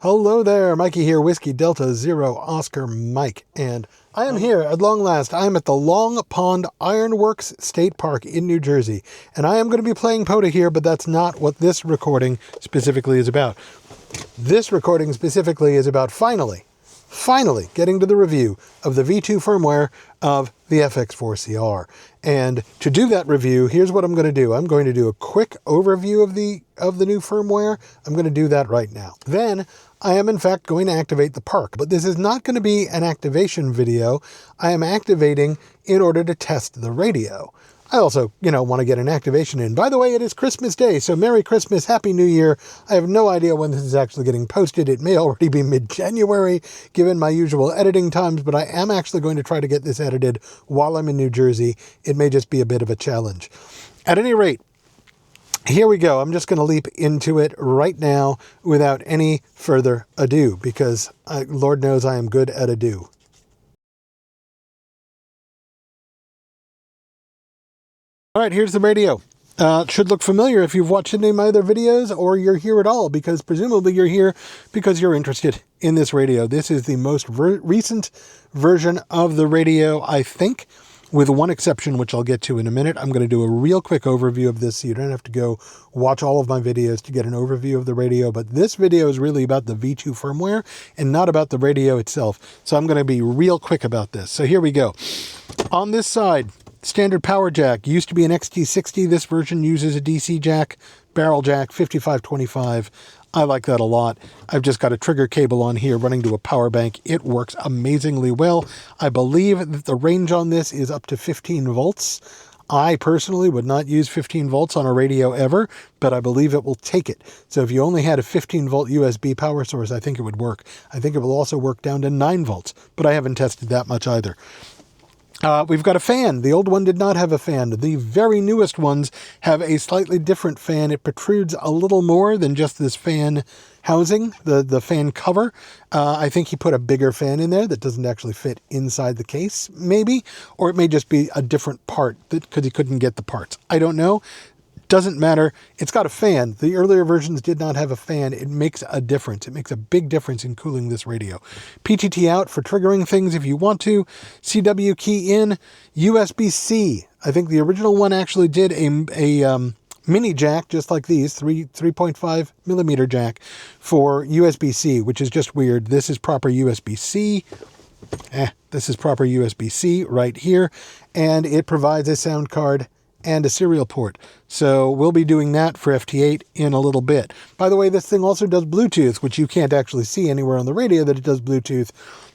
Hello there, Mikey here, Whiskey Delta Zero Oscar Mike, and I am here at long last. I am at the Long Pond Ironworks State Park in New Jersey, and I am going to be playing POTA here, but that's not what this recording specifically is about. This recording specifically is about finally getting to the review of the V2 firmware of the FX-4CR. And to do that review, here's what I'm going to do. I'm going to do a quick overview of the new firmware. I'm going to do that right now. Then I am in fact going to activate the park, but this is not going to be an activation video. I am activating in order to test the radio. I also, want to get an activation in. By the way, it is Christmas Day, so Merry Christmas, Happy New Year. I have no idea when this is actually getting posted. It may already be mid-January, given my usual editing times, but I am actually going to try to get this edited while I'm in New Jersey. It may just be a bit of a challenge. At any rate, here we go. I'm just going to leap into it right now without any further ado, because Lord knows I am good at ado. All right, here's the radio. It should look familiar if you've watched any of my other videos or you're here at all, because presumably you're here because you're interested in this radio. This is the most recent version of the radio, I think, with one exception, which I'll get to in a minute. I'm going to do a real quick overview of this so you don't have to go watch all of my videos to get an overview of the radio. But this video is really about the V2 firmware and not about the radio itself. So I'm going to be real quick about this. So here we go. On this side, standard power jack. Used to be an XT60. This version uses a DC jack, barrel jack, 5525. I like that a lot. I've just got a trigger cable on here running to a power bank. It works amazingly well. I believe that the range on this is up to 15 volts. I personally would not use 15 volts on a radio ever, but I believe it will take it. So if you only had a 15 volt USB power source, I think it would work. I think it will also work down to 9 volts, but I haven't tested that much either. We've got a fan. The old one did not have a fan. The very newest ones have a slightly different fan. It protrudes a little more than just this fan housing, the fan cover. I think he put a bigger fan in there that doesn't actually fit inside the case, maybe. Or it may just be a different part because he couldn't get the parts. I don't know. Doesn't matter. It's got a fan. The earlier versions did not have a fan. It makes a difference. It makes a big difference in cooling this radio. PTT out for triggering things if you want to. CW key in. USB-C. I think the original one actually did a mini jack, just like these, 3.5 millimeter jack for USB-C, which is just weird. This is proper USB-C. This is proper USB-C right here. And it provides a sound card and a serial port. So we'll be doing that for FT-8 in a little bit. By the way, this thing also does Bluetooth, which you can't actually see anywhere on the radio that it does Bluetooth.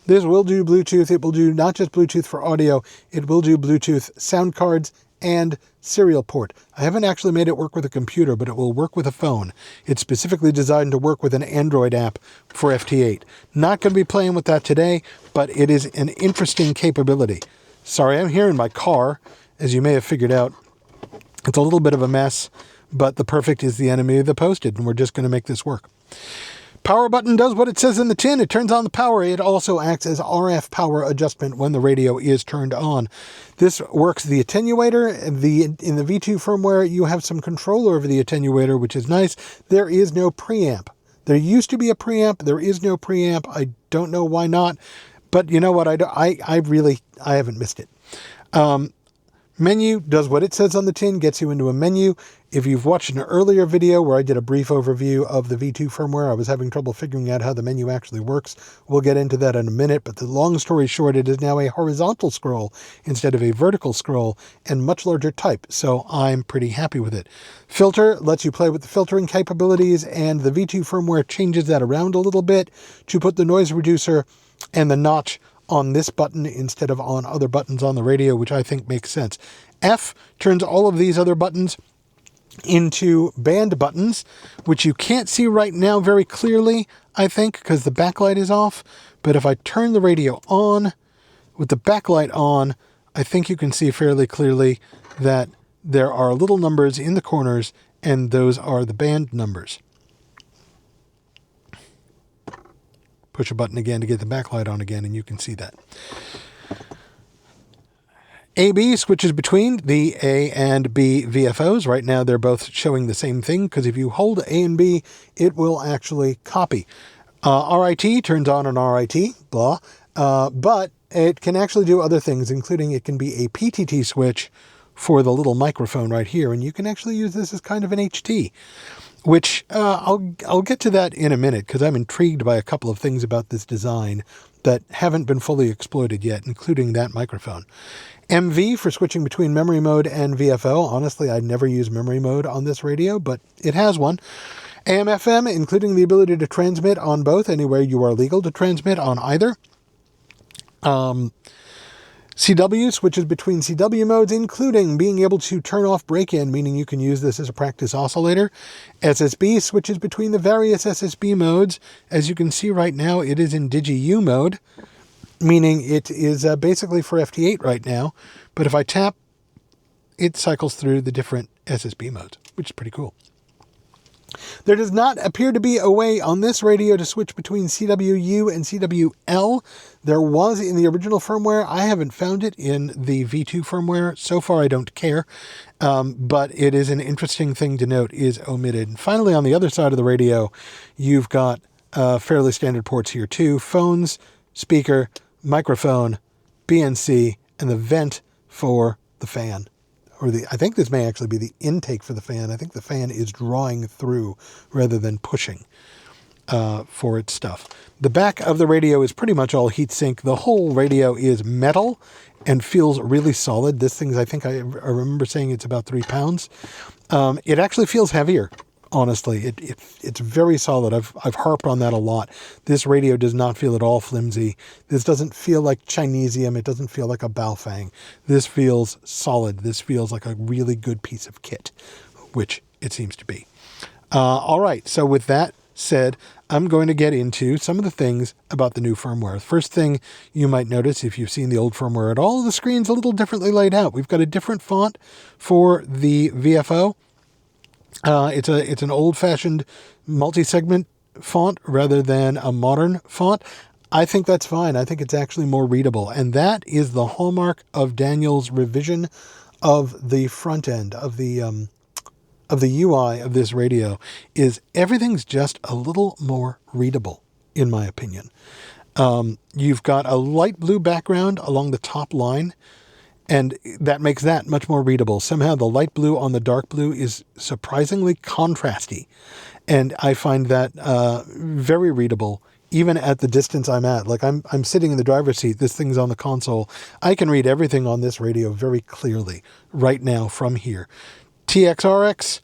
This will do Bluetooth. It will do not just Bluetooth for audio, it will do Bluetooth sound cards and serial port. I haven't actually made it work with a computer, but it will work with a phone. It's specifically designed to work with an Android app for FT-8. Not going to be playing with that today, but it is an interesting capability. Sorry, I'm here in my car, as you may have figured out. It's a little bit of a mess, but the perfect is the enemy of the posted, and we're just going to make this work. Power button does what it says in the tin. It turns on the power. It also acts as RF power adjustment when the radio is turned on. This works the attenuator. In the V2 firmware, you have some control over the attenuator, which is nice. There is no preamp. There used to be a preamp. There is no preamp. I don't know why not, but you know what? I haven't missed it. Menu does what it says on the tin, gets you into a menu. If you've watched an earlier video where I did a brief overview of the V2 firmware, I was having trouble figuring out how the menu actually works. We'll get into that in a minute, but the long story short, it is now a horizontal scroll instead of a vertical scroll and much larger type, so I'm pretty happy with it. Filter lets you play with the filtering capabilities, and the V2 firmware changes that around a little bit to put the noise reducer and the notch on this button instead of on other buttons on the radio, which I think makes sense. F turns all of these other buttons into band buttons, which you can't see right now very clearly, I think, because the backlight is off. But if I turn the radio on with the backlight on, I think you can see fairly clearly that there are little numbers in the corners, and those are the band numbers. Push a button again to get the backlight on again, and you can see that. AB switches between the A and B VFOs. Right now they're both showing the same thing, because if you hold A and B, it will actually copy. RIT turns on an RIT, blah, but it can actually do other things, including it can be a PTT switch for the little microphone right here, and you can actually use this as kind of an HT, which I'll get to that in a minute, because I'm intrigued by a couple of things about this design that haven't been fully exploited yet, including that microphone. MV for switching between memory mode and VFO. Honestly, I never use memory mode on this radio, but it has one. AM/FM, including the ability to transmit on both, anywhere you are legal to transmit on either. CW switches between CW modes, including being able to turn off break-in, meaning you can use this as a practice oscillator. SSB switches between the various SSB modes. As you can see right now, it is in Digi-U mode, meaning it is basically for FT8 right now. But if I tap, it cycles through the different SSB modes, which is pretty cool. There does not appear to be a way on this radio to switch between CWU and CWL. There was in the original firmware. I haven't found it in the V2 firmware. So far, I don't care. But it is an interesting thing to note is omitted. And finally, on the other side of the radio, you've got fairly standard ports here too. Phones, speaker, microphone, BNC, and the vent for the fan. I think this may actually be the intake for the fan. I think the fan is drawing through rather than pushing for its stuff. The back of the radio is pretty much all heatsink. The whole radio is metal and feels really solid. This thing, I think I remember saying it's about 3 pounds. It actually feels heavier. Honestly, it's very solid. I've harped on that a lot. This radio does not feel at all flimsy. This doesn't feel like Chinesium. It doesn't feel like a Baofeng. This feels solid. This feels like a really good piece of kit, which it seems to be. All right, so with that said, I'm going to get into some of the things about the new firmware. First thing you might notice if you've seen the old firmware at all, the screen's a little differently laid out. We've got a different font for the VFO. It's an old-fashioned multi-segment font rather than a modern font. I think that's fine. I think it's actually more readable. And that is the hallmark of Daniel's revision of the front end of the UI of this radio, is everything's just a little more readable, in my opinion. You've got a light blue background along the top line, and that makes that much more readable. Somehow the light blue on the dark blue is surprisingly contrasty. And I find that very readable, even at the distance I'm at. Like I'm sitting in the driver's seat, this thing's on the console. I can read everything on this radio very clearly right now from here. TXRX,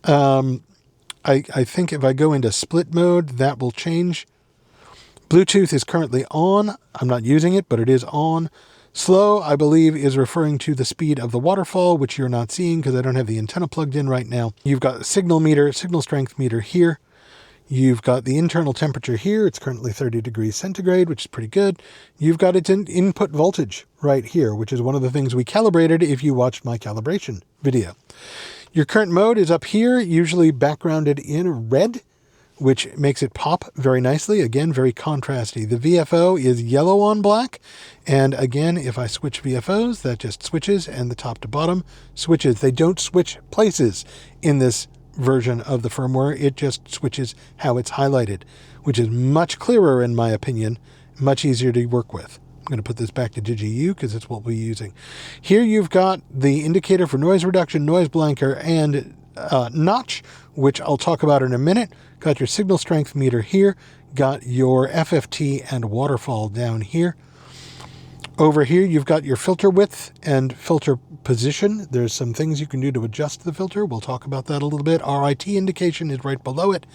I think if I go into split mode, that will change. Bluetooth is currently on. I'm not using it, but it is on. Slow, I believe, is referring to the speed of the waterfall, which you're not seeing because I don't have the antenna plugged in right now. You've got a signal meter, signal strength meter here. You've got the internal temperature here. It's currently 30 degrees centigrade, which is pretty good. You've got its input voltage right here, which is one of the things we calibrated if you watched my calibration video. Your current mode is up here, usually backgrounded in red, which makes it pop very nicely. Again, very contrasty. The VFO is yellow on black. And again, if I switch VFOs, that just switches, and the top to bottom switches. They don't switch places in this version of the firmware. It just switches how it's highlighted, which is much clearer in my opinion, much easier to work with. I'm going to put this back to Digi-U because it's what we're using. Here you've got the indicator for noise reduction, noise blanker, and notch, which I'll talk about in a minute. Got your signal strength meter here. Got your FFT and waterfall down here. Over here, you've got your filter width and filter position. There's some things you can do to adjust the filter. We'll talk about that a little bit. RIT indication is right below it.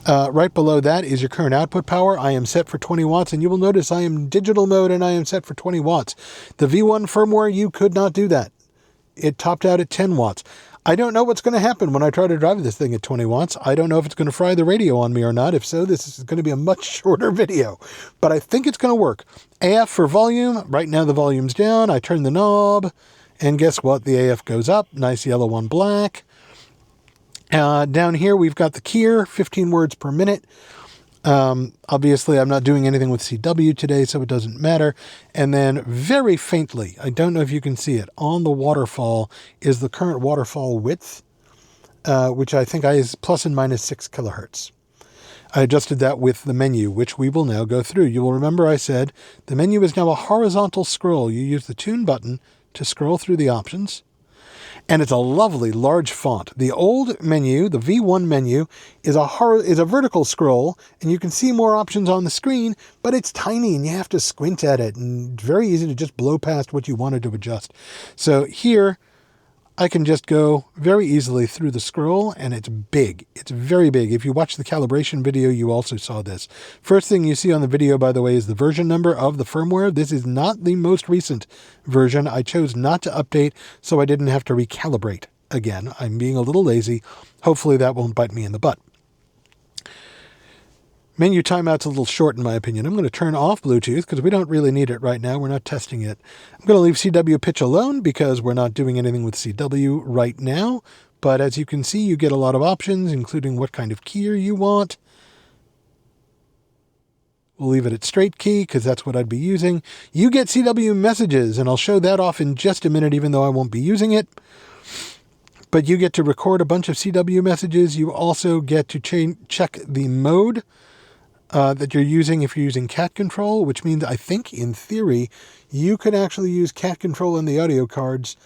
Right below that is your current output power. I am set for 20 watts, and you will notice I am digital mode and I am set for 20 watts. The V1 firmware, you could not do that. It topped out at 10 watts. I don't know what's going to happen when I try to drive this thing at 20 watts. I don't know if it's going to fry the radio on me or not. If so, this is going to be a much shorter video, but I think it's going to work. AF for volume. Right now the volume's down. I turn the knob, and guess what? The AF goes up. Nice yellow on black. Down here, we've got the keyer, 15 words per minute. Obviously, I'm not doing anything with CW today, so it doesn't matter. And then very faintly, I don't know if you can see it, on the waterfall is the current waterfall width, which I think is plus and minus 6 kilohertz. I adjusted that with the menu, which we will now go through. You will remember I said the menu is now a horizontal scroll. You use the Tune button to scroll through the options. And it's a lovely large font. The old menu, the V1 menu, is a vertical scroll, and you can see more options on the screen, but it's tiny and you have to squint at it, and it's very easy to just blow past what you wanted to adjust. So here, I can just go very easily through the scroll, and it's big. It's very big. If you watch the calibration video, you also saw this. First thing you see on the video, by the way, is the version number of the firmware. This is not the most recent version. I chose not to update, so I didn't have to recalibrate again. I'm being a little lazy. Hopefully that won't bite me in the butt. Menu timeout's a little short in my opinion. I'm going to turn off Bluetooth because we don't really need it right now. We're not testing it. I'm going to leave CW pitch alone because we're not doing anything with CW right now. But as you can see, you get a lot of options, including what kind of keyer you want. We'll leave it at straight key because that's what I'd be using. You get CW messages, and I'll show that off in just a minute, even though I won't be using it. But you get to record a bunch of CW messages. You also get to check the mode that you're using if you're using cat control, which means I think in theory you could actually use cat control in the audio cards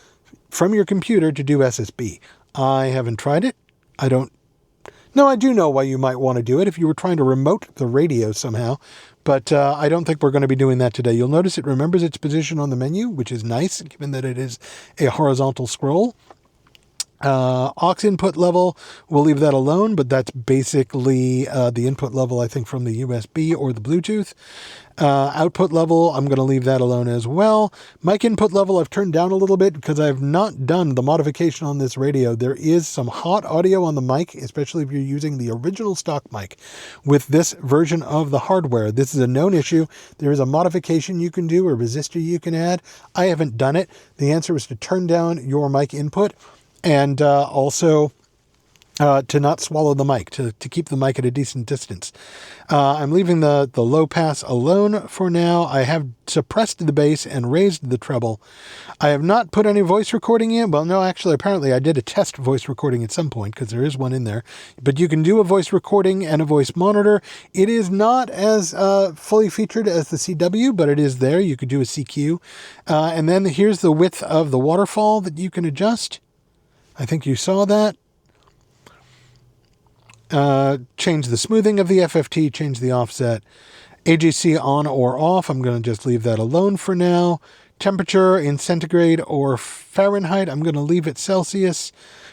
from your computer to do SSB. I haven't tried it. I do know why you might want to do it if you were trying to remote the radio somehow, but I don't think we're going to be doing that today. You'll notice it remembers its position on the menu, which is nice given that it is a horizontal scroll. Aux input level, we'll leave that alone, but that's basically the input level, I think, from the USB or the Bluetooth. Output level, I'm going to leave that alone as well. Mic input level, I've turned down a little bit because I've not done the modification on this radio. There is some hot audio on the mic, especially if you're using the original stock mic with this version of the hardware. This is a known issue. There is a modification you can do, a resistor you can add. I haven't done it. The answer is to turn down your mic input. And also to not swallow the mic, to keep the mic at a decent distance. I'm leaving the low pass alone for now. I have suppressed the bass and raised the treble. I have not put any voice recording in. Well, no, actually, apparently I did a test voice recording at some point because there is one in there. But you can do a voice recording and a voice monitor. It is not as fully featured as the CW, but it is there. You could do a CQ. And then here's the width of the waterfall that you can adjust. I think you saw that. Change the smoothing of the FFT, change the offset. AGC on or off, I'm going to just leave that alone for now. Temperature in centigrade or Fahrenheit, I'm going to leave it Celsius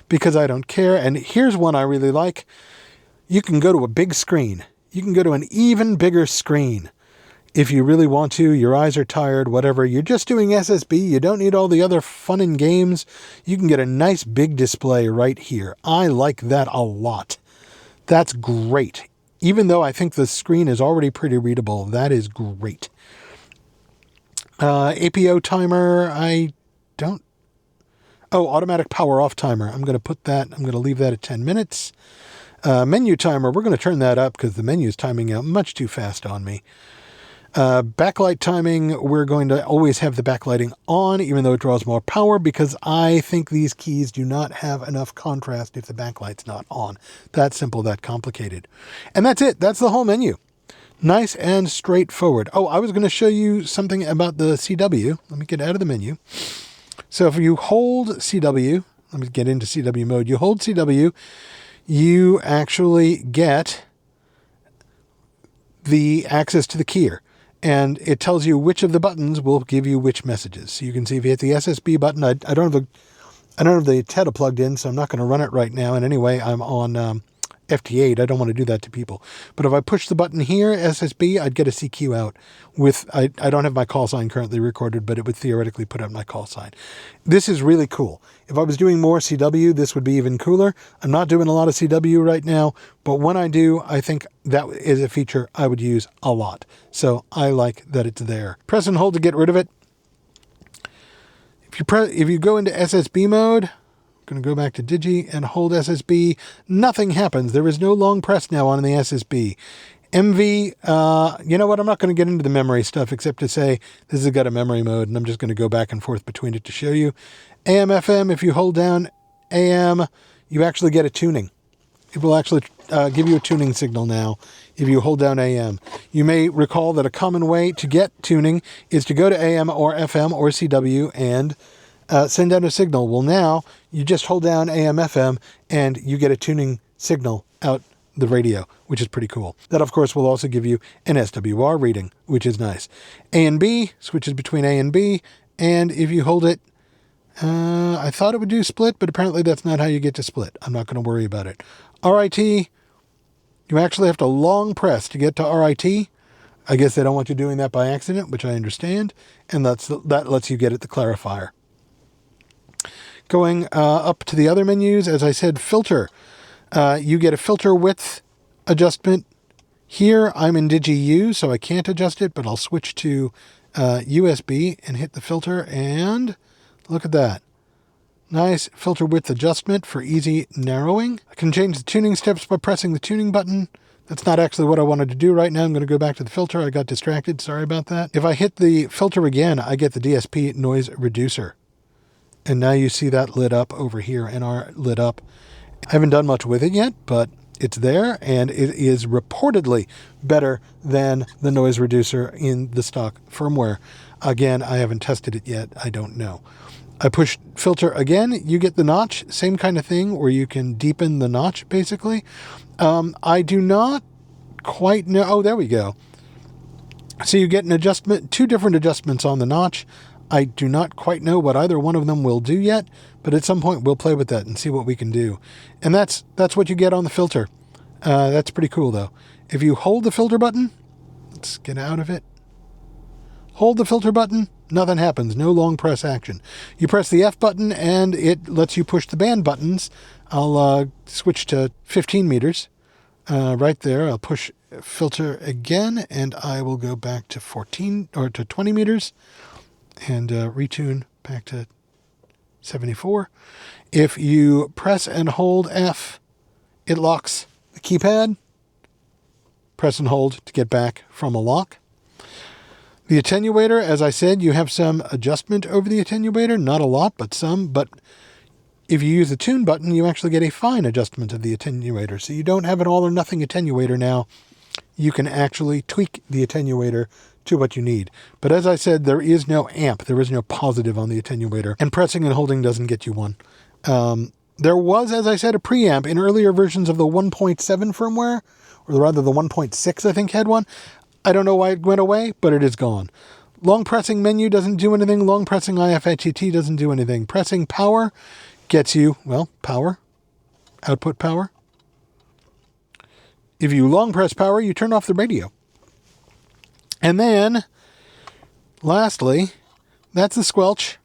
because I don't care. And here's one I really like. You can go to a big screen. You can go to an even bigger screen. If you really want to, your eyes are tired, whatever, you're just doing SSB, you don't need all the other fun and games, you can get a nice big display right here. I like that a lot. That's great. Even though I think the screen is already pretty readable, that is great. APO timer, automatic power off timer. I'm going to leave that at 10 minutes. Menu timer, we're going to turn that up because the menu is timing out much too fast on me. Backlight timing, we're going to always have the backlighting on, even though it draws more power, because I think these keys do not have enough contrast if the backlight's not on. That simple, that complicated. And that's it. That's the whole menu. Nice and straightforward. Oh, I was going to show you something about the CW. Let me get out of the menu. So if you hold CW, let me get into CW mode. You hold CW, you actually get the access to the keyer. And it tells you which of the buttons will give you which messages. So you can see if you hit the SSB button, I don't have the TETA plugged in, so I'm not going to run it right now. And anyway, I'm on FT-8. I don't want to do that to people. But if I push the button here, SSB, I'd get a CQ out with, I don't have my call sign currently recorded, but it would theoretically put out my call sign. This is really cool. If I was doing more CW, this would be even cooler. I'm not doing a lot of CW right now, but when I do, I think that is a feature I would use a lot. So I like that it's there. Press and hold to get rid of it. If you go into SSB mode, I'm going to go back to Digi and hold SSB. Nothing happens. There is no long press now on the SSB. MV, you know what? I'm not going to get into the memory stuff except to say this has got a memory mode, and I'm just going to go back and forth between it to show you. AM, FM, if you hold down AM, you actually get a tuning. It will actually give you a tuning signal now if you hold down AM. You may recall that a common way to get tuning is to go to AM or FM or CW and send out a signal. Well, now you just hold down AM, FM, and you get a tuning signal out the radio, which is pretty cool. That, of course, will also give you an SWR reading, which is nice. A and B switches between A and B, and if you hold it, I thought it would do split, but apparently that's not how you get to split. I'm not going to worry about it. RIT, you actually have to long press to get to RIT. I guess they don't want you doing that by accident, which I understand, and that lets you get at the clarifier. Going up to the other menus, as I said, filter. You get a filter width adjustment. Here I'm in Digi-U, so I can't adjust it, but I'll switch to USB and hit the filter, and look at that. Nice filter width adjustment for easy narrowing. I can change the tuning steps by pressing the tuning button. That's not actually what I wanted to do right now. I'm going to go back to the filter. I got distracted. Sorry about that. If I hit the filter again, I get the DSP noise reducer. And now you see that lit up over here, NR lit up. I haven't done much with it yet, but it's there, and it is reportedly better than the noise reducer in the stock firmware. Again, I haven't tested it yet. I don't know. I push filter again. You get the notch, same kind of thing where you can deepen the notch, basically. I do not quite know. Oh, there we go. So you get an adjustment, two different adjustments on the notch. I do not quite know what either one of them will do yet, but at some point we'll play with that and see what we can do. And that's what you get on the filter. That's pretty cool, though. If you hold the filter button, let's get out of it. Hold the filter button, nothing happens. No long press action. You press the F button, and it lets you push the band buttons. I'll switch to 15 meters. Right there, I'll push filter again, and I will go back to 14 or to 20 meters. And retune back to 74. If you press and hold F, it locks the keypad. Press and hold to get back from a lock. The attenuator, as I said, you have some adjustment over the attenuator. Not a lot, but some. But if you use the tune button, you actually get a fine adjustment of the attenuator. So you don't have an all or nothing attenuator now. You can actually tweak the attenuator to what you need. But as I said, there is no amp. There is no positive on the attenuator. And pressing and holding doesn't get you one. There was, as I said, a preamp in earlier versions of the 1.7 firmware, or rather the 1.6 I think had one. I don't know why it went away, but it is gone. Long pressing menu doesn't do anything. Long pressing IFHET doesn't do anything. Pressing power gets you, well, power, output power. If you long press power, you turn off the radio. And then, lastly, that's the squelch.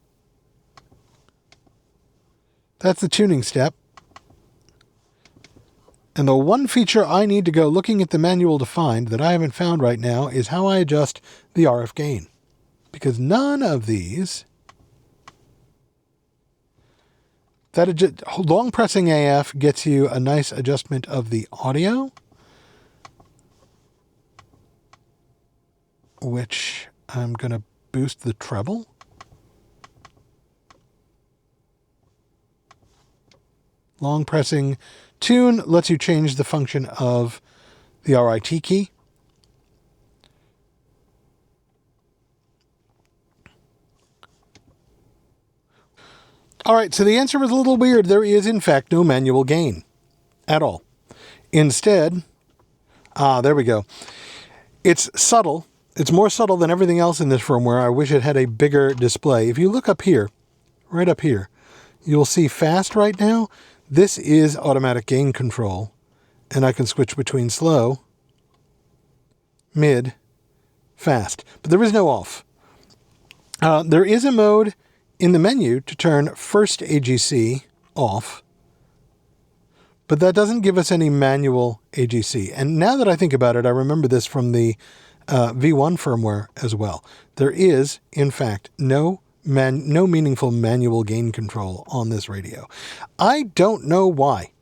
That's the tuning step. And the one feature I need to go looking at the manual to find that I haven't found right now is how I adjust the RF gain. Because none of these, long pressing AF gets you a nice adjustment of the audio, which I'm going to boost the treble. Long pressing tune lets you change the function of the RIT key. All right, so the answer was a little weird. There is, in fact, no manual gain at all. Instead, there we go. It's subtle. It's more subtle than everything else in this firmware. I wish it had a bigger display. If you look up here, right up here, you'll see fast right now. This is automatic gain control, and I can switch between slow, mid, fast. But there is no off. There is a mode in the menu to turn first AGC off, but that doesn't give us any manual AGC. And now that I think about it, I remember this from the V1 firmware as well. There is, in fact, no meaningful manual gain control on this radio. I don't know why,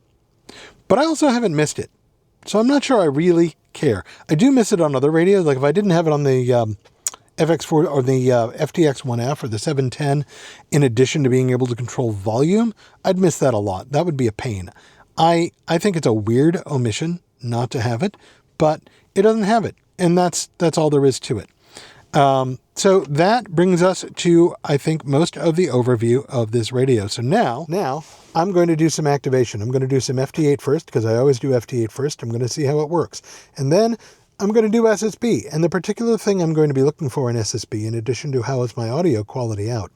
but I also haven't missed it. So I'm not sure I really care. I do miss it on other radios. Like if I didn't have it on the FX-4 or the FTX-1F or the 710, in addition to being able to control volume, I'd miss that a lot. That would be a pain. I think it's a weird omission not to have it, but it doesn't have it. And that's all there is to it. So that brings us to, I think, most of the overview of this radio. So now I'm going to do some activation. I'm going to do some FT-8 first, because I always do FT-8 first. I'm going to see how it works. And then I'm going to do SSB. And the particular thing I'm going to be looking for in SSB, in addition to how is my audio quality out,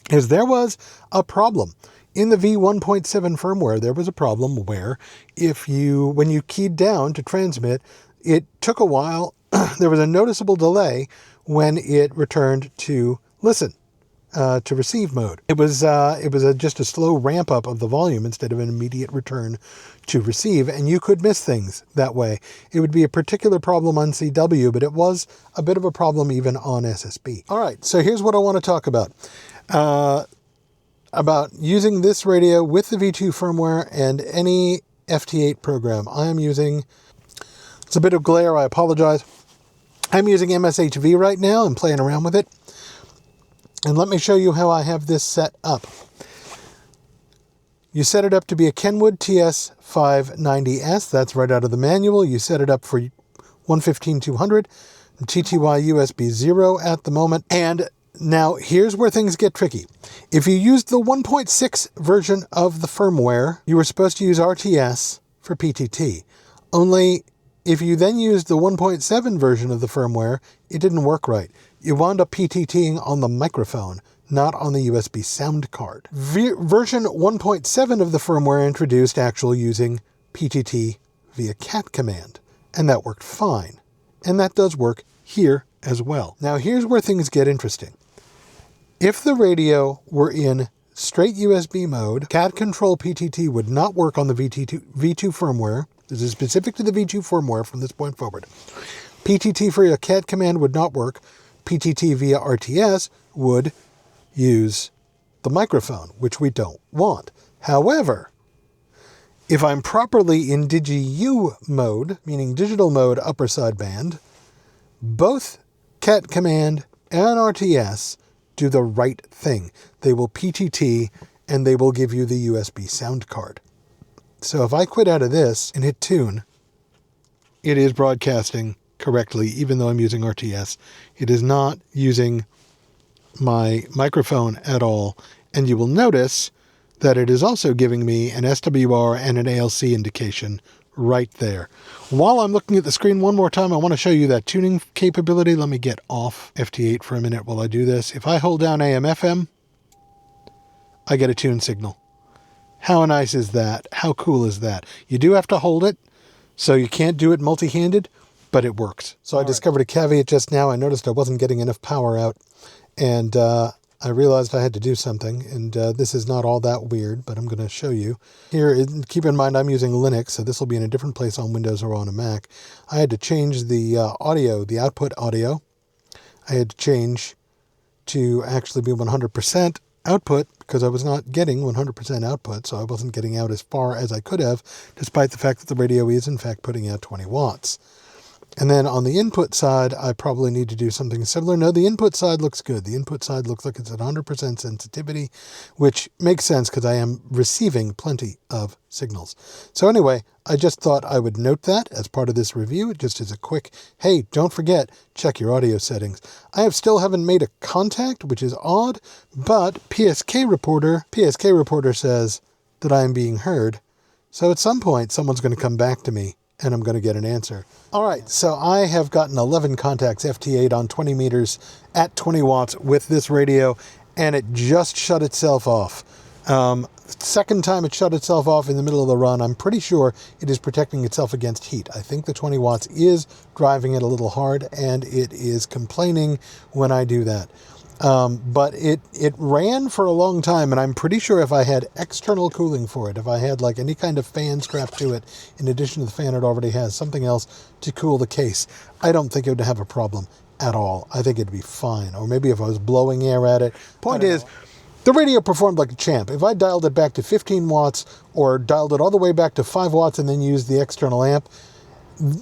is there was a problem. In the V1.7 firmware, there was a problem where when you keyed down to transmit, it took a while. There was a noticeable delay when it returned to listen, to receive mode. It was just a slow ramp up of the volume instead of an immediate return to receive, and you could miss things that way. It would be a particular problem on CW, but it was a bit of a problem even on SSB. All right, so here's what I want to talk about. About using this radio with the V2 firmware and any FT-8 program. I am using, it's a bit of glare, I apologize. I'm using MSHV right now. I'm playing around with it. And let me show you how I have this set up. You set it up to be a Kenwood TS590S. That's right out of the manual. You set it up for 115-200, TTY USB 0 at the moment. And now here's where things get tricky. If you used the 1.6 version of the firmware, you were supposed to use RTS for PTT. Only if you then used the 1.7 version of the firmware, it didn't work right. You wound up PTTing on the microphone, not on the USB sound card. Version 1.7 of the firmware introduced actual using PTT via cat command, and that worked fine. And that does work here as well. Now here's where things get interesting. If the radio were in straight USB mode, cat control PTT would not work on the V2 firmware. This is specific to the V2 firmware from this point forward. PTT for a cat command would not work. PTT via RTS would use the microphone, which we don't want. However, if I'm properly in DigiU mode, meaning digital mode upper sideband, both cat command and RTS do the right thing. They will PTT and they will give you the USB sound card. So if I quit out of this and hit tune, it is broadcasting correctly, even though I'm using RTS. It is not using my microphone at all. And you will notice that it is also giving me an SWR and an ALC indication right there. While I'm looking at the screen one more time, I want to show you that tuning capability. Let me get off FT-8 for a minute while I do this. If I hold down AM/FM, I get a tune signal. How nice is that? How cool is that? You do have to hold it, so you can't do it multi-handed, but it works. So I discovered a caveat just now. I noticed I wasn't getting enough power out, and I realized I had to do something, and this is not all that weird, but I'm going to show you. Here, keep in mind I'm using Linux, so this will be in a different place on Windows or on a Mac. I had to change the audio, the output audio. I had to change to actually be 100% output, because I was not getting 100% output, so I wasn't getting out as far as I could have, despite the fact that the radio is in fact putting out 20 watts. And then on the input side, I probably need to do something similar. No, the input side looks good. The input side looks like it's at 100% sensitivity, which makes sense because I am receiving plenty of signals. So anyway, I just thought I would note that as part of this review, just as a quick, hey, don't forget, check your audio settings. I still haven't made a contact, which is odd, but PSK Reporter says that I am being heard. So at some point, someone's going to come back to me and I'm going to get an answer. All right, so I have gotten 11 contacts FT-8 on 20 meters at 20 watts with this radio, and it just shut itself off. Second time it shut itself off in the middle of the run. I'm pretty sure it is protecting itself against heat. I think the 20 watts is driving it a little hard, and it is complaining when I do that. But it ran for a long time, and I'm pretty sure if I had external cooling for it, if I had like any kind of fan strapped to it, in addition to the fan it already has, something else to cool the case, I don't think it would have a problem at all. I think it'd be fine. Or maybe if I was blowing air at it. Point is, the radio performed like a champ. If I dialed it back to 15 watts or dialed it all the way back to 5 watts and then used the external amp,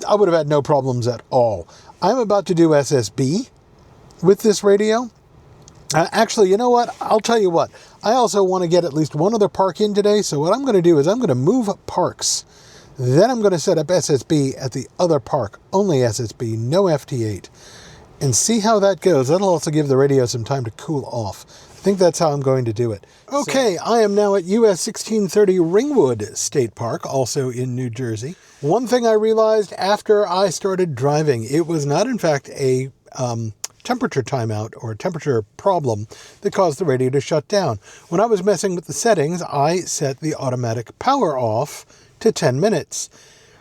I would have had no problems at all. I'm about to do SSB with this radio. Actually, you know what? I'll tell you what. I also want to get at least one other park in today. So what I'm going to do is I'm going to move parks. Then I'm going to set up SSB at the other park. Only SSB, no FT-8. And see how that goes. That'll also give the radio some time to cool off. I think that's how I'm going to do it. Okay, I am now at US 1630 Ringwood State Park, also in New Jersey. One thing I realized after I started driving, it was not in fact a temperature timeout or a temperature problem that caused the radio to shut down. When I was messing with the settings, I set the automatic power off to 10 minutes.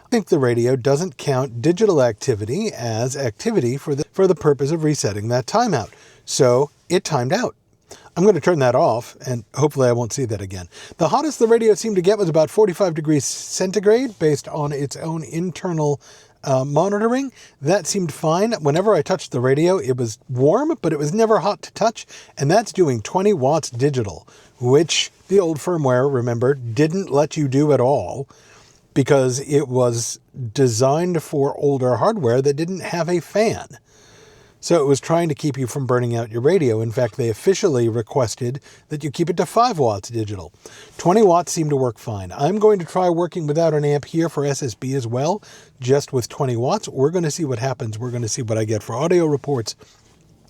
I think the radio doesn't count digital activity as activity for the purpose of resetting that timeout. So it timed out. I'm going to turn that off, and hopefully I won't see that again. The hottest the radio seemed to get was about 45 degrees centigrade based on its own internal monitoring. That seemed fine. Whenever I touched the radio, it was warm, but it was never hot to touch, and that's doing 20 watts digital, which the old firmware, remember, didn't let you do at all because it was designed for older hardware that didn't have a fan. So it was trying to keep you from burning out your radio. In fact, they officially requested that you keep it to 5 watts digital. 20 watts seemed to work fine. I'm going to try working without an amp here for SSB as well, just with 20 watts. We're going to see what happens. We're going to see what I get for audio reports.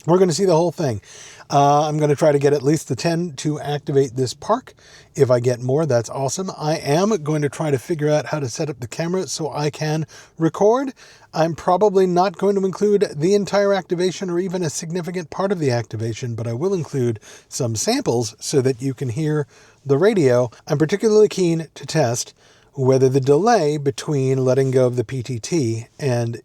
We're going to see the whole thing. I'm going to try to get at least the 10 to activate this park. If I get more, that's awesome. I am going to try to figure out how to set up the camera so I can record. I'm probably not going to include the entire activation or even a significant part of the activation, but I will include some samples so that you can hear the radio. I'm particularly keen to test whether the delay between letting go of the PTT and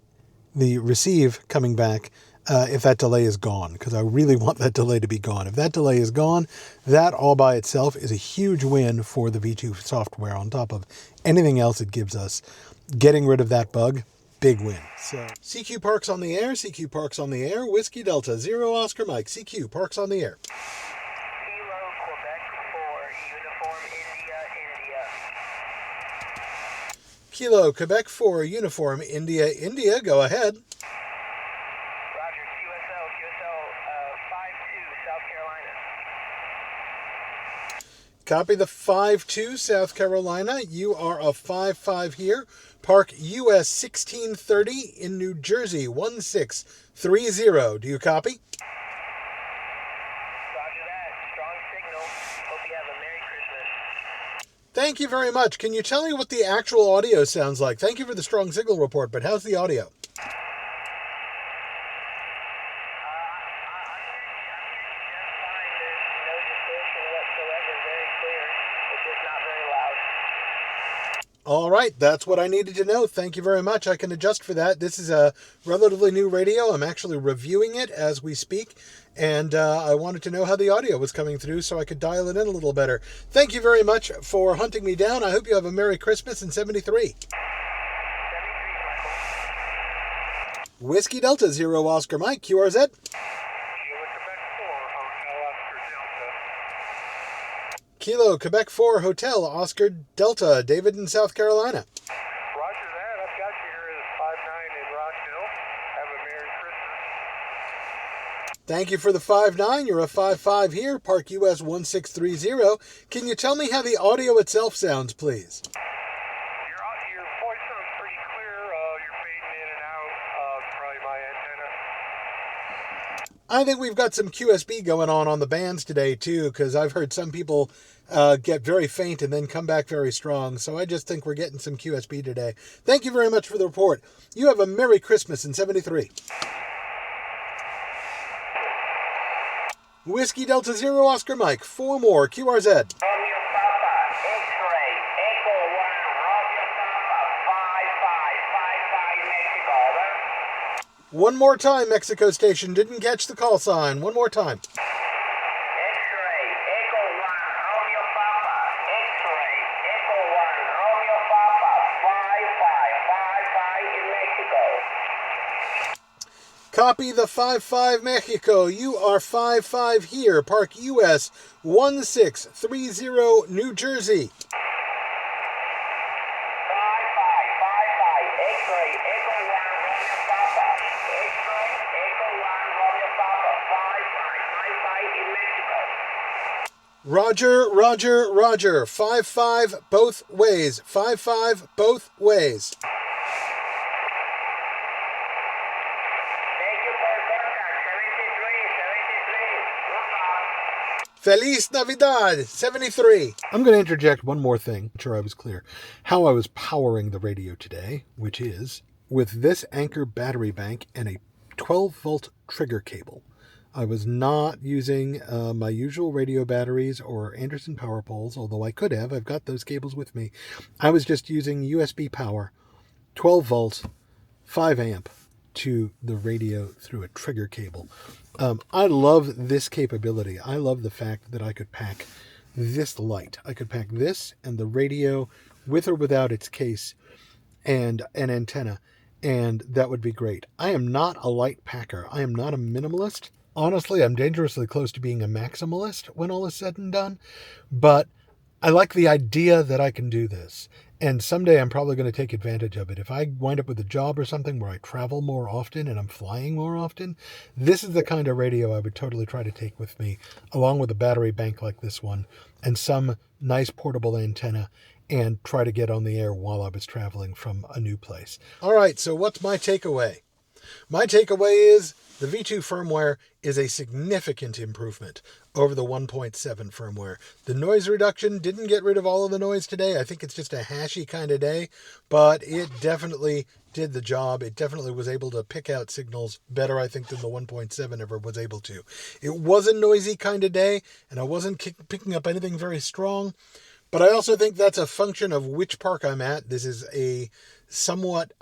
the receive coming back, if that delay is gone, because I really want that delay to be gone. If that delay is gone, that all by itself is a huge win for the V2 software on top of anything else it gives us. Getting rid of that bug, big win. So CQ Parks on the air, CQ Parks on the air, Whiskey Delta, 0 Oscar Mike, CQ Parks on the air. Kilo, Quebec 4, Uniform, India, India, go ahead. Roger, QSL, 5-2, South Carolina. Copy the 5-2, South Carolina. You are a 5-5 here. Park US 1630 in New Jersey, 1630. Do you copy? Roger that. Strong signal. Hope you have a Merry Christmas. Thank you very much. Can you tell me what the actual audio sounds like? Thank you for the strong signal report, but how's the audio? I'm hearing just fine. There's no distortion whatsoever. Very clear. It's just not very loud. All right, that's what I needed to know. Thank you very much. I can adjust for that. This is a relatively new radio. I'm actually reviewing it as we speak, and I wanted to know how the audio was coming through so I could dial it in a little better. Thank you very much for hunting me down. I hope you have a Merry Christmas in 73. 73, Michael. Whiskey Delta, 0 Oscar Mike, QRZ. Kilo, Quebec 4, Hotel, Oscar Delta, David in South Carolina. Roger that. I've got you here as 5-9 in Rockville. Have a Merry Christmas. Thank you for the 5-9. You're a 5-5 here, Park US 1630. Can you tell me how the audio itself sounds, please? Your voice sounds pretty clear. You're fading in and out. Probably my antenna. I think we've got some QSB going on the bands today, too, because I've heard some people get very faint and then come back very strong. So I just think we're getting some QSB today. Thank you very much for the report. You have a Merry Christmas in 73. Whiskey Delta 0 Oscar Mike, 4 more, QRZ. Romeo Papa, X-ray, Echo 1, Romeo Papa, 5-5, Mexico, over. One more time, Mexico Station. Didn't catch the call sign. One more time. X-ray, Echo 1, Romeo Papa, X-ray, Echo 1, Romeo Papa, 5-5 in Mexico. Copy the 5-5 Mexico. You are 5-5 here. Park US 1630 New Jersey. 5-5, X-ray, Echo 1, Romeo Papa, X-ray, Echo 1, Romeo Papa, 5-5 in Roger, roger, roger. 5-5 both ways. 5-5 both ways. Thank you for contact. 73, 73. Feliz Navidad, 73. I'm going to interject one more thing. I'm sure I was clear. How I was powering the radio today, which is with this Anchor battery bank and a 12-volt trigger cable. I was not using my usual radio batteries or Anderson power poles, although I could have. I've got those cables with me. I was just using USB power, 12 volts, 5 amp to the radio through a trigger cable. I love this capability. I love the fact that I could pack this light. I could pack this and the radio with or without its case and an antenna, and that would be great. I am not a light packer. I am not a minimalist. Honestly, I'm dangerously close to being a maximalist when all is said and done, but I like the idea that I can do this. And someday I'm probably going to take advantage of it. If I wind up with a job or something where I travel more often and I'm flying more often, this is the kind of radio I would totally try to take with me, along with a battery bank like this one and some nice portable antenna, and try to get on the air while I was traveling from a new place. All right, so what's my takeaway? My takeaway is the V2 firmware is a significant improvement over the 1.7 firmware. The noise reduction didn't get rid of all of the noise today. I think it's just a hashy kind of day, but it definitely did the job. It definitely was able to pick out signals better, I think, than the 1.7 ever was able to. It was a noisy kind of day, and I wasn't picking up anything very strong, but I also think that's a function of which park I'm at. This is a somewhat,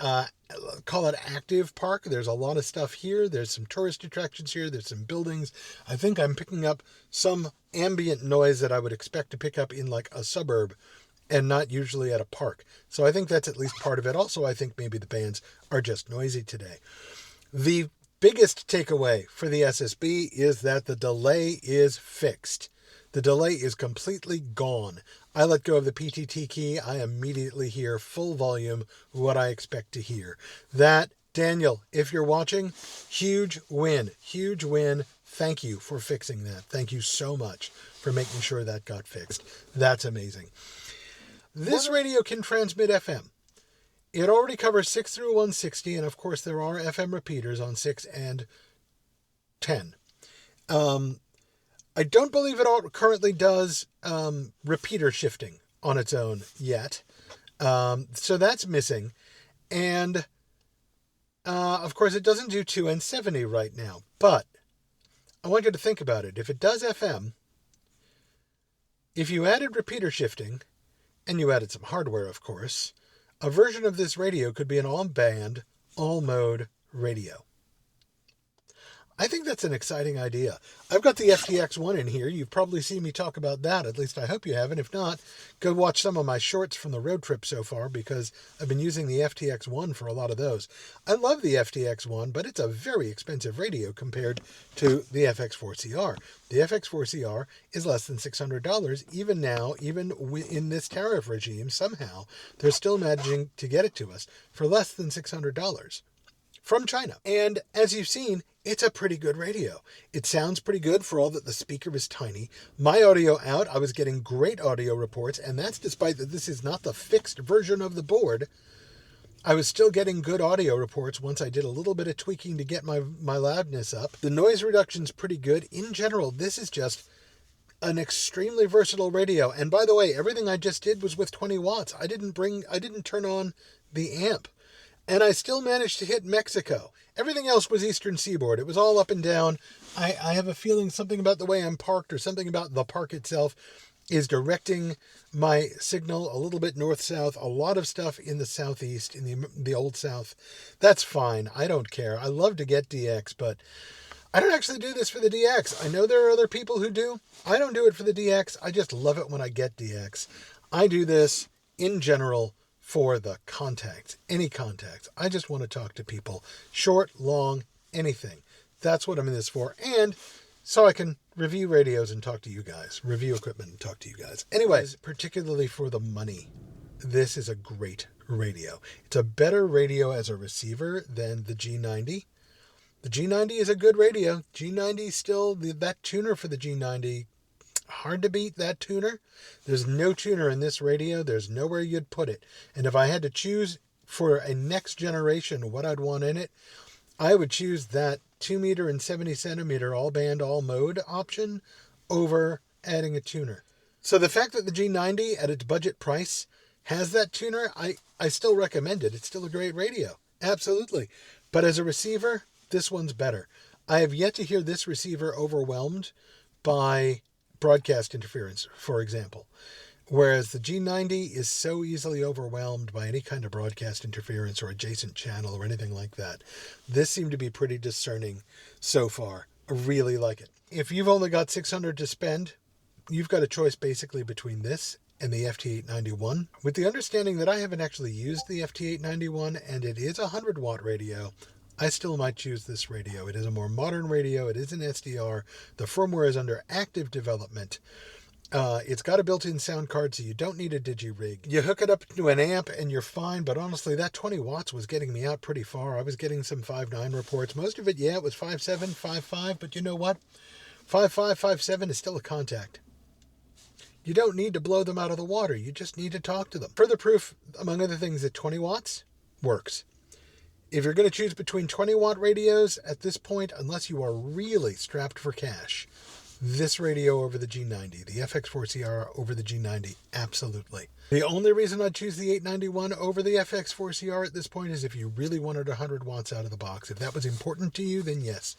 call it active park. There's a lot of stuff here. There's some tourist attractions here. There's some buildings. I think I'm picking up some ambient noise that I would expect to pick up in like a suburb and not usually at a park. So I think that's at least part of it. Also, I think maybe the bands are just noisy today. The biggest takeaway for the SSB is that the delay is fixed. The delay is completely gone. I let go of the PTT key. I immediately hear full volume what I expect to hear. That, Daniel, if you're watching, huge win. Huge win. Thank you for fixing that. Thank you so much for making sure that got fixed. That's amazing. This radio can transmit FM. It already covers 6 through 160, and of course there are FM repeaters on 6 and 10. I don't believe it currently does repeater shifting on its own yet. So that's missing. And, of course, it doesn't do 2N70 right now. But I want you to think about it. If it does FM, if you added repeater shifting, and you added some hardware, of course, a version of this radio could be an all-band, all-mode radio. I think that's an exciting idea. I've got the FT-X1 in here. You've probably seen me talk about that. At least I hope you haven't. If not, go watch some of my shorts from the road trip so far, because I've been using the FT-X1 for a lot of those. I love the FT-X1, but it's a very expensive radio compared to the FX-4CR. The FX-4CR is less than $600 even now, even in this tariff regime. Somehow, they're still managing to get it to us for less than $600 from China. And as you've seen, it's a pretty good radio. It sounds pretty good for all that the speaker is tiny. My audio out, I was getting great audio reports, and that's despite that this is not the fixed version of the board. I was still getting good audio reports once I did a little bit of tweaking to get my loudness up. The noise reduction's pretty good. In general, this is just an extremely versatile radio. And by the way, everything I just did was with 20 watts. I didn't turn on the amp. And I still managed to hit Mexico. Everything else was Eastern Seaboard. It was all up and down. I have a feeling something about the way I'm parked or something about the park itself is directing my signal a little bit north-south. A lot of stuff in the southeast, in the old south. That's fine. I don't care. I love to get DX, but I don't actually do this for the DX. I know there are other people who do. I don't do it for the DX. I just love it when I get DX. I do this in general for the contacts, any contacts. I just want to talk to people, short, long, anything. That's what I'm in this for. And so I can review radios and talk to you guys, review equipment and talk to you guys. Anyways, particularly for the money, this is a great radio. It's a better radio as a receiver than the G90. The G90 is a good radio. G90 still, that tuner for the G90, Hard to beat that tuner. There's no tuner in this radio. There's nowhere you'd put it. And if I had to choose for a next generation what I'd want in it, I would choose that 2 meter and 70 centimeter all band, all mode option over adding a tuner. So the fact that the G90 at its budget price has that tuner, I still recommend it. It's still a great radio. Absolutely. But as a receiver, this one's better. I have yet to hear this receiver overwhelmed by broadcast interference, for example. Whereas the G90 is so easily overwhelmed by any kind of broadcast interference or adjacent channel or anything like that. This seemed to be pretty discerning so far. I really like it. If you've only got $600 to spend, you've got a choice basically between this and the FT-891. With the understanding that I haven't actually used the FT-891 and it is a 100-watt radio, I still might choose this radio. It is a more modern radio. It is an SDR. The firmware is under active development. It's got a built-in sound card, so you don't need a digi-rig. You hook it up to an amp and you're fine, but honestly, that 20 watts was getting me out pretty far. I was getting some 5.9 reports. Most of it, yeah, it was 5.7, 5.5, but you know what? 5.5, 5.7 is still a contact. You don't need to blow them out of the water. You just need to talk to them. Further proof, among other things, that 20 watts works. If you're going to choose between 20-watt radios at this point, unless you are really strapped for cash, this radio over the G90, the FX-4CR over the G90, absolutely. The only reason I'd choose the 891 over the FX-4CR at this point is if you really wanted 100 watts out of the box. If that was important to you, then yes,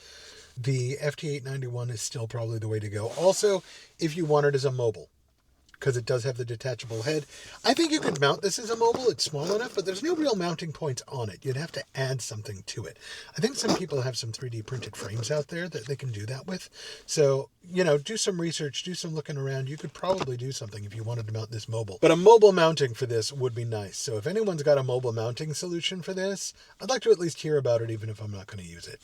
the FT-891 is still probably the way to go. Also, if you want it as a mobile, because it does have the detachable head. I think you could mount this as a mobile. It's small enough, but there's no real mounting points on it. You'd have to add something to it. I think some people have some 3D printed frames out there that they can do that with. So, you know, do some research, do some looking around. You could probably do something if you wanted to mount this mobile. But a mobile mounting for this would be nice. So if anyone's got a mobile mounting solution for this, I'd like to at least hear about it, even if I'm not going to use it.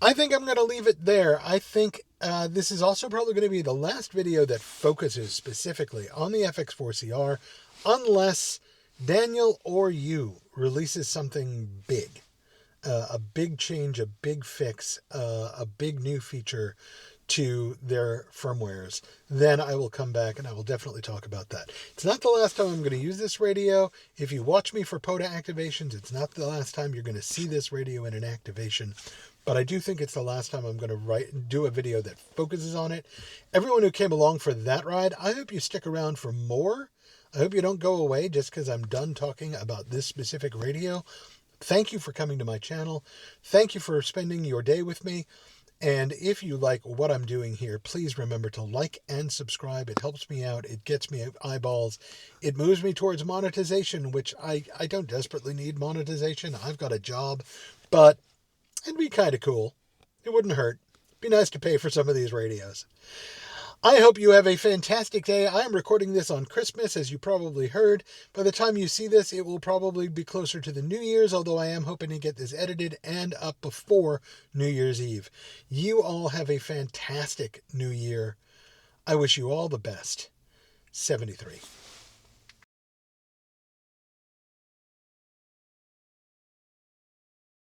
I think I'm going to leave it there. I think this is also probably going to be the last video that focuses specifically on the FX-4CR, unless Daniel or you releases something big, a big change, a big fix, a big new feature to their firmwares. Then I will come back and I will definitely talk about that. It's not the last time I'm going to use this radio. If you watch me for POTA activations, it's not the last time you're going to see this radio in an activation. But I do think it's the last time I'm going to do a video that focuses on it. Everyone who came along for that ride, I hope you stick around for more. I hope you don't go away just because I'm done talking about this specific radio. Thank you for coming to my channel. Thank you for spending your day with me. And if you like what I'm doing here, please remember to like and subscribe. It helps me out. It gets me eyeballs. It moves me towards monetization, which I don't desperately need monetization. I've got a job, but it'd be kind of cool. It wouldn't hurt. It'd be nice to pay for some of these radios. I hope you have a fantastic day. I am recording this on Christmas, as you probably heard. By the time you see this, it will probably be closer to the New Year's, although I am hoping to get this edited and up before New Year's Eve. You all have a fantastic New Year. I wish you all the best. 73.